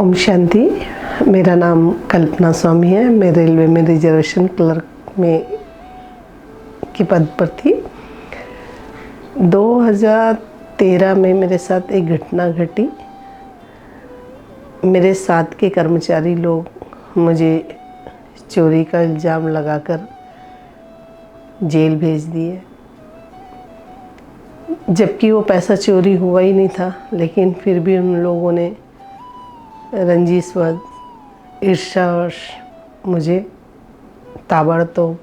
ओम शांति। मेरा नाम कल्पना स्वामी है। मैं रेलवे में रिजर्वेशन क्लर्क में के पद पर थी। 2013 में मेरे साथ एक घटना घटी। मेरे साथ के कर्मचारी लोग मुझे चोरी का इल्ज़ाम लगाकर जेल भेज दिए, जबकि वो पैसा चोरी हुआ ही नहीं था। लेकिन फिर भी उन लोगों ने रंजिशवश ईर्ष्यावश मुझे ताबड़तोड़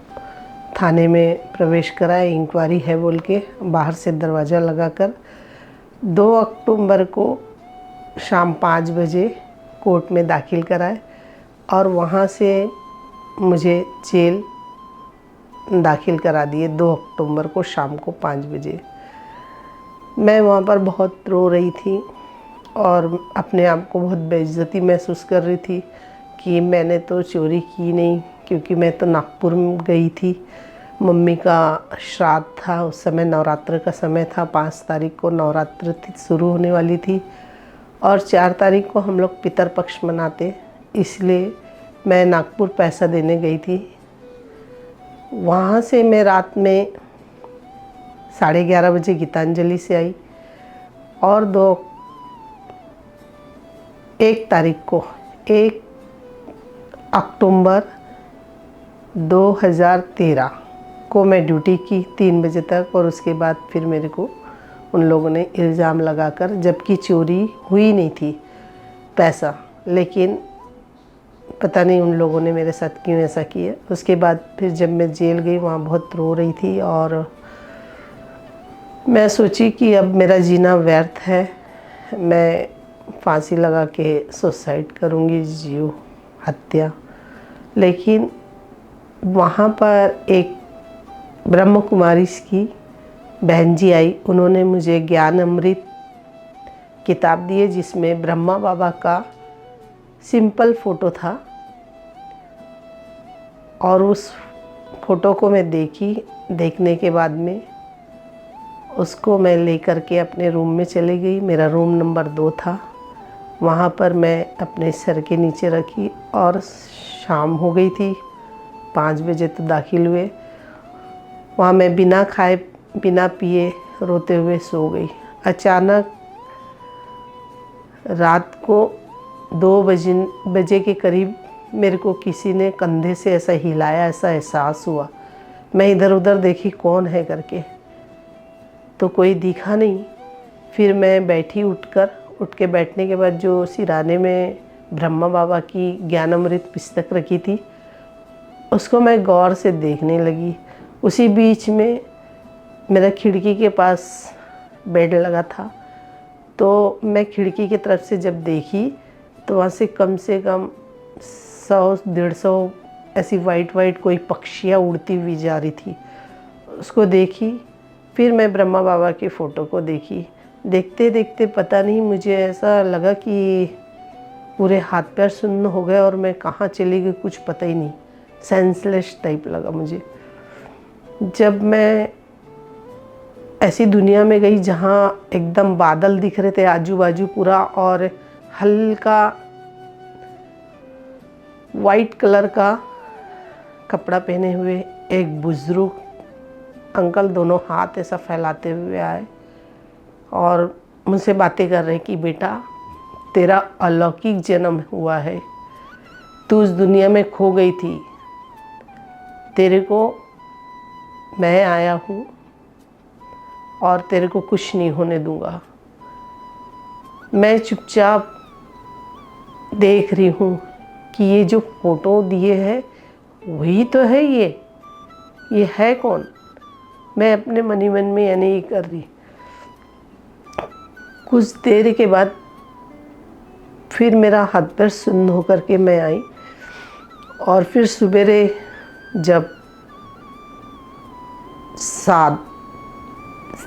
थाने में प्रवेश कराए। इंक्वायरी है बोल के बाहर से दरवाज़ा लगाकर 2 अक्टूबर को शाम 5 बजे कोर्ट में दाखिल कराए और वहाँ से मुझे जेल दाखिल करा दिए 2 अक्टूबर को शाम को 5 बजे। मैं वहाँ पर बहुत रो रही थी और अपने आप को बहुत बेइज्जती महसूस कर रही थी कि मैंने तो चोरी की नहीं, क्योंकि मैं तो नागपुर में गई थी। मम्मी का श्राद्ध था, उस समय नवरात्र का समय था। 5 तारीख को नवरात्र शुरू होने वाली थी और 4 तारीख को हम लोग पितर पक्ष मनाते, इसलिए मैं नागपुर पैसा देने गई थी। वहाँ से मैं रात में 11:30 बजे गीतांजलि से आई और 1 अक्टूबर 2013 को मैं ड्यूटी की 3 बजे तक। और उसके बाद फिर मेरे को उन लोगों ने इल्ज़ाम लगाकर, जबकि चोरी हुई नहीं थी पैसा, लेकिन पता नहीं उन लोगों ने मेरे साथ क्यों ऐसा किया। उसके बाद फिर जब मैं जेल गई, वहाँ बहुत रो रही थी और मैं सोची कि अब मेरा जीना व्यर्थ है, मैं फांसी लगा के सुसाइड करूँगी, जीव हत्या। लेकिन वहाँ पर एक ब्रह्म कुमारी की बहन जी आई, उन्होंने मुझे ज्ञान अमृत किताब दी है, जिसमें ब्रह्मा बाबा का सिंपल फ़ोटो था। और उस फ़ोटो को मैं देखने के बाद में उसको मैं लेकर के अपने रूम में चली गई। मेरा रूम नंबर 2 था। वहाँ पर मैं अपने सर के नीचे रखी और शाम हो गई थी, 5 बजे तो दाखिल हुए। वहाँ मैं बिना खाए बिना पिए रोते हुए सो गई। अचानक रात को 2 बजे के करीब मेरे को किसी ने कंधे से ऐसा हिलाया, ऐसा एहसास हुआ। मैं इधर उधर देखी कौन है करके, तो कोई दिखा नहीं। फिर मैं बैठी, उठ के बैठने के बाद जो सिराने में ब्रह्मा बाबा की ज्ञानामृत पुस्तक रखी थी, उसको मैं गौर से देखने लगी। उसी बीच में मेरा खिड़की के पास बेड लगा था, तो मैं खिड़की की तरफ से जब देखी तो वहाँ से कम 100-150 ऐसी वाइट कोई पक्षियाँ उड़ती हुई जा रही थी। उसको देखी। फिर मैं ब्रह्मा बाबा की फ़ोटो को देखी। देखते देखते पता नहीं, मुझे ऐसा लगा कि पूरे हाथ पैर सुन्न हो गए और मैं कहाँ चली गई कुछ पता ही नहीं। सेंसलेस टाइप लगा मुझे। जब मैं ऐसी दुनिया में गई जहाँ एकदम बादल दिख रहे थे आजू बाजू पूरा, और हल्का वाइट कलर का कपड़ा पहने हुए एक बुजुर्ग अंकल दोनों हाथ ऐसा फैलाते हुए आए और मुझसे बातें कर रहे कि बेटा, तेरा अलौकिक जन्म हुआ है, तू उस दुनिया में खो गई थी, तेरे को मैं आया हूँ और तेरे को कुछ नहीं होने दूँगा। मैं चुपचाप देख रही हूँ कि ये जो फ़ोटो दिए है वही तो है, ये है कौन। मैं अपने मन ही मन में यानी ये कर रही। कुछ देर के बाद फिर मेरा हाथ पैर सुन्न होकर के मैं आई और फिर सुबेरे जब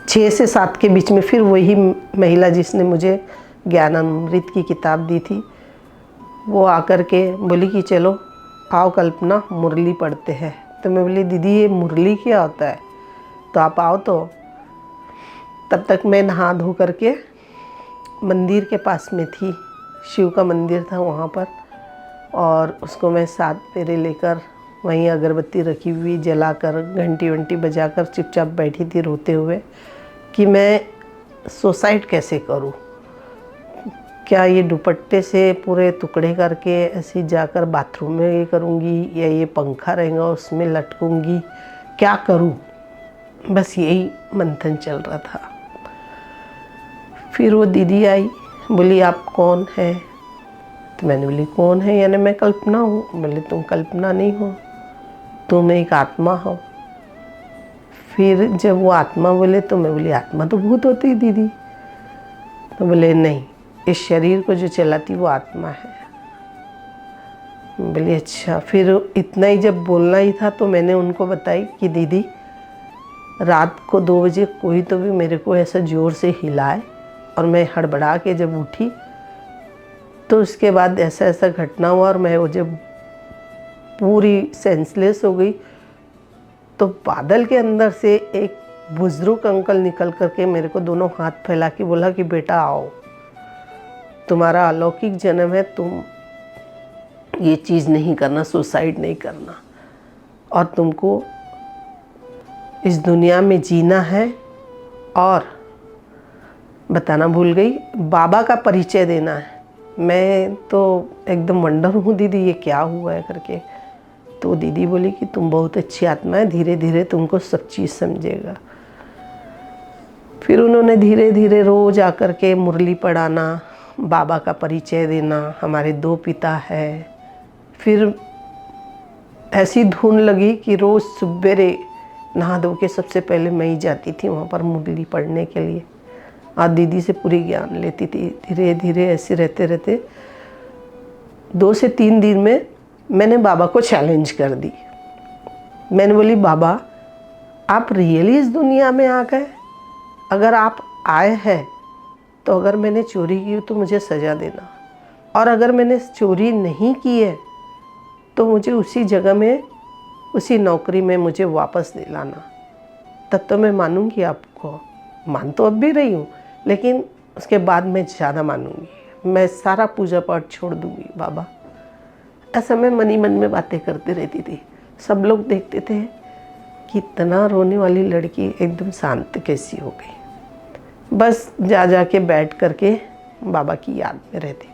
6 से 7 के बीच में फिर वही महिला जिसने मुझे ज्ञानामृत की किताब दी थी, वो आकर के बोली कि चलो आओ कल्पना, मुरली पढ़ते हैं। तो मैं बोली दीदी ये मुरली क्या होता है, तो आप आओ। तो तब तक मैं नहा धो करके मंदिर के पास में थी, शिव का मंदिर था वहाँ पर, और उसको मैं 7 फेरे लेकर वहीं अगरबत्ती रखी हुई जलाकर घंटी वंटी बजाकर चुपचाप बैठी थी रोते हुए कि मैं सुसाइड कैसे करूं। क्या ये दुपट्टे से पूरे टुकड़े करके ऐसे जाकर बाथरूम में ये करूंगी, या ये पंखा रहेगा उसमें लटकूंगी, क्या करूं। बस यही मंथन चल रहा था। फिर वो दीदी आई, बोली आप कौन है? तो मैंने बोली कौन है? यानी मैं कल्पना हूँ। बोले तुम कल्पना नहीं हो, तुम एक आत्मा हो। फिर जब वो आत्मा बोले तो मैं बोली आत्मा तो भूत होती है दीदी। तो बोले नहीं, इस शरीर को जो चलाती वो आत्मा है। बोली अच्छा। फिर इतना ही जब बोलना ही था तो मैंने उनको बताई कि दीदी रात को 2 बजे कोई तो भी मेरे को ऐसा ज़ोर से हिलाए, और मैं हड़बड़ा के जब उठी तो उसके बाद ऐसा ऐसा घटना हुआ, और मैं वो जब पूरी सेंसलेस हो गई तो बादल के अंदर से एक बुजुर्ग अंकल निकल करके मेरे को दोनों हाथ फैला के बोला कि बेटा आओ, तुम्हारा अलौकिक जन्म है, तुम ये चीज़ नहीं करना, सुसाइड नहीं करना, और तुमको इस दुनिया में जीना है। और बताना भूल गई, बाबा का परिचय देना है। मैं तो एकदम वंडर हूँ दीदी ये क्या हुआ है करके। तो दीदी बोली कि तुम बहुत अच्छी आत्मा है, धीरे धीरे तुमको सब चीज़ समझेगा। फिर उन्होंने धीरे धीरे रोज़ आकर के मुरली पढ़ाना, बाबा का परिचय देना, हमारे 2 पिता है। फिर ऐसी धुन लगी कि रोज़ सवेरे नहा धो के सबसे पहले मैं ही जाती थी वहाँ पर मुरली पढ़ने के लिए, और दीदी से पूरी ज्ञान लेती थी। धीरे धीरे ऐसे रहते रहते 2 से 3 दिन में मैंने बाबा को चैलेंज कर दी। मैंने बोली बाबा आप रियली इस दुनिया में आ गए? अगर आप आए हैं तो अगर मैंने चोरी की तो मुझे सज़ा देना, और अगर मैंने चोरी नहीं की है तो मुझे उसी जगह में, उसी नौकरी में मुझे वापस दिलाना। तब तो मैं मानूंगी आपको। मान तो अब भी रही हूँ, लेकिन उसके बाद मैं ज़्यादा मानूंगी। मैं सारा पूजा पाठ छोड़ दूंगी बाबा। ऐसा मैं मन ही मन में बातें करती रहती थी। सब लोग देखते थे कि इतना रोने वाली लड़की एकदम शांत कैसी हो गई। बस जा जा के बैठ करके बाबा की याद में रहती थी।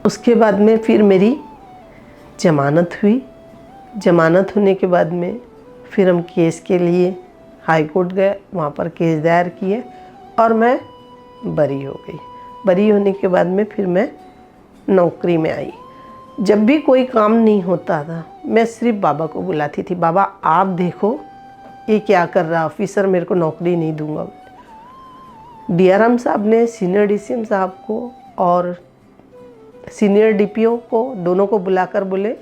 उसके बाद में फिर मेरी जमानत हुई। जमानत होने के बाद में फिर हम केस के लिए हाई कोर्ट गए, वहाँ पर केस दायर किए, और मैं बरी हो गई। बरी होने के बाद में फिर मैं नौकरी में आई। जब भी कोई काम नहीं होता था मैं सिर्फ बाबा को बुलाती थी, बाबा आप देखो ये क्या कर रहा ऑफिसर, मेरे को नौकरी नहीं दूंगा। DRM साहब ने सीनियर DCM साहब को और सीनियर DPO को दोनों को बुलाकर बोले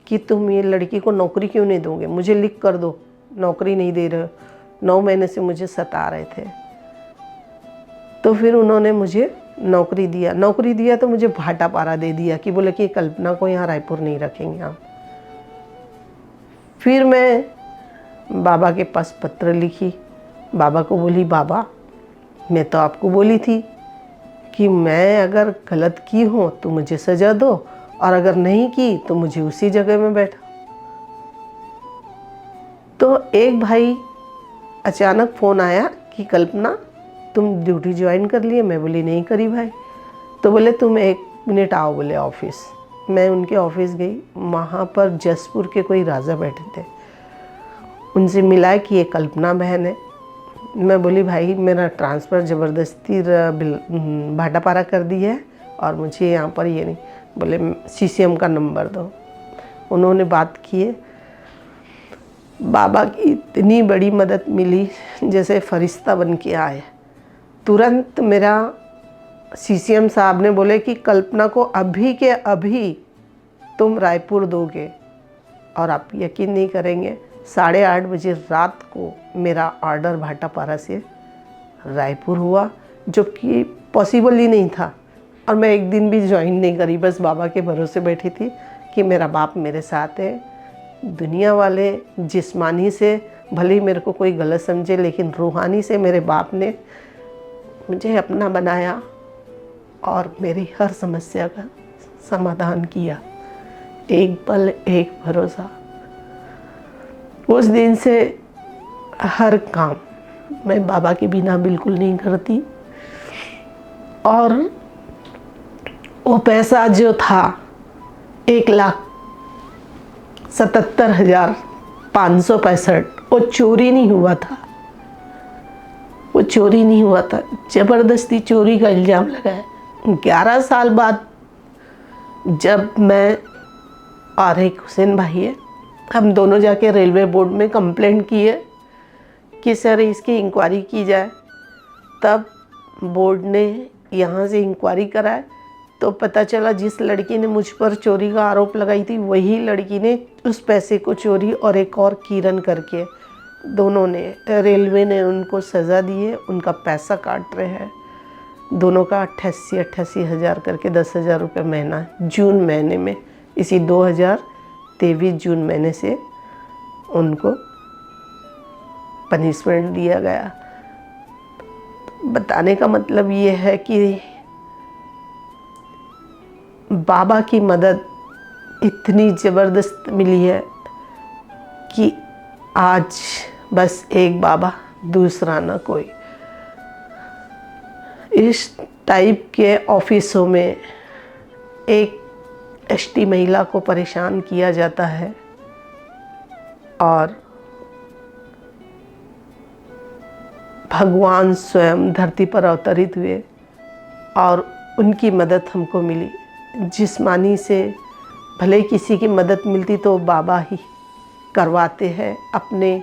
कि तुम ये लड़की को नौकरी क्यों नहीं दोगे, मुझे लिख कर दो, नौकरी नहीं दे रहे हो। 9 महीने से मुझे सता रहे थे। तो फिर उन्होंने मुझे नौकरी दिया। नौकरी दिया तो मुझे भाटापारा दे दिया कि बोले कि कल्पना को यहाँ रायपुर नहीं रखेंगे आप। फिर मैं बाबा के पास पत्र लिखी, बाबा को बोली बाबा मैं तो आपको बोली थी कि मैं अगर गलत की हूँ तो मुझे सज़ा दो, और अगर नहीं की तो मुझे उसी जगह में बैठा। तो एक भाई अचानक फ़ोन आया कि कल्पना तुम ड्यूटी ज्वाइन कर लिए। मैं बोली नहीं करी भाई। तो बोले तुम 1 मिनट आओ बोले ऑफिस। मैं उनके ऑफिस गई। वहाँ पर जसपुर के कोई राजा बैठे थे, उनसे मिला कि ये कल्पना बहन है। मैं बोली भाई मेरा ट्रांसफ़र ज़बरदस्ती भाटापारा कर दी है और मुझे यहाँ पर ये नहीं। बोले CCM का नंबर दो। उन्होंने बात किए। बाबा की इतनी बड़ी मदद मिली जैसे फरिश्ता बन के आए। तुरंत मेरा CCM साहब ने बोले कि कल्पना को अभी के अभी तुम रायपुर दोगे। और आप यकीन नहीं करेंगे 8:30 बजे रात को मेरा ऑर्डर भाटापारा से रायपुर हुआ, जो कि पॉसिबल ही नहीं था। और मैं एक दिन भी ज्वाइन नहीं करी, बस बाबा के भरोसे बैठी थी कि मेरा बाप मेरे साथ है। दुनिया वाले जिस्मानी से भले ही मेरे को कोई गलत समझे, लेकिन रूहानी से मेरे बाप ने मुझे अपना बनाया और मेरी हर समस्या का समाधान किया। एक पल एक भरोसा। उस दिन से हर काम मैं बाबा के बिना बिल्कुल नहीं करती। और वो पैसा जो था 1,77,565, वो चोरी नहीं हुआ था। वो चोरी नहीं हुआ था, ज़बरदस्ती चोरी का इल्ज़ाम लगाया। 11 साल बाद जब मैं और एक हुसैन भाई है, हम दोनों जाके रेलवे बोर्ड में कंप्लेंट किए कि सर इसकी इंक्वायरी की जाए। तब बोर्ड ने यहाँ से इंक्वायरी कराए तो पता चला जिस लड़की ने मुझ पर चोरी का आरोप लगाई थी वही लड़की ने उस पैसे को चोरी और एक और किरण करके दोनों ने, रेलवे ने उनको सज़ा दी है, उनका पैसा काट रहे हैं। दोनों का 88 हज़ार करके 10,000 रुपये महीना जून महीने में, इसी 2023 जून महीने से उनको पनिशमेंट दिया गया। बताने का मतलब ये है कि बाबा की मदद इतनी ज़बरदस्त मिली है कि आज बस एक बाबा, दूसरा ना कोई। इस टाइप के ऑफिसों में एक एसटी महिला को परेशान किया जाता है और भगवान स्वयं धरती पर अवतरित हुए और उनकी मदद हमको मिली। जिस्मानी से भले किसी की मदद मिलती तो बाबा ही करवाते हैं, अपने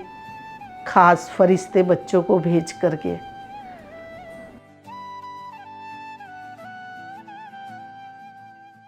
खास फरिश्ते बच्चों को भेज करके।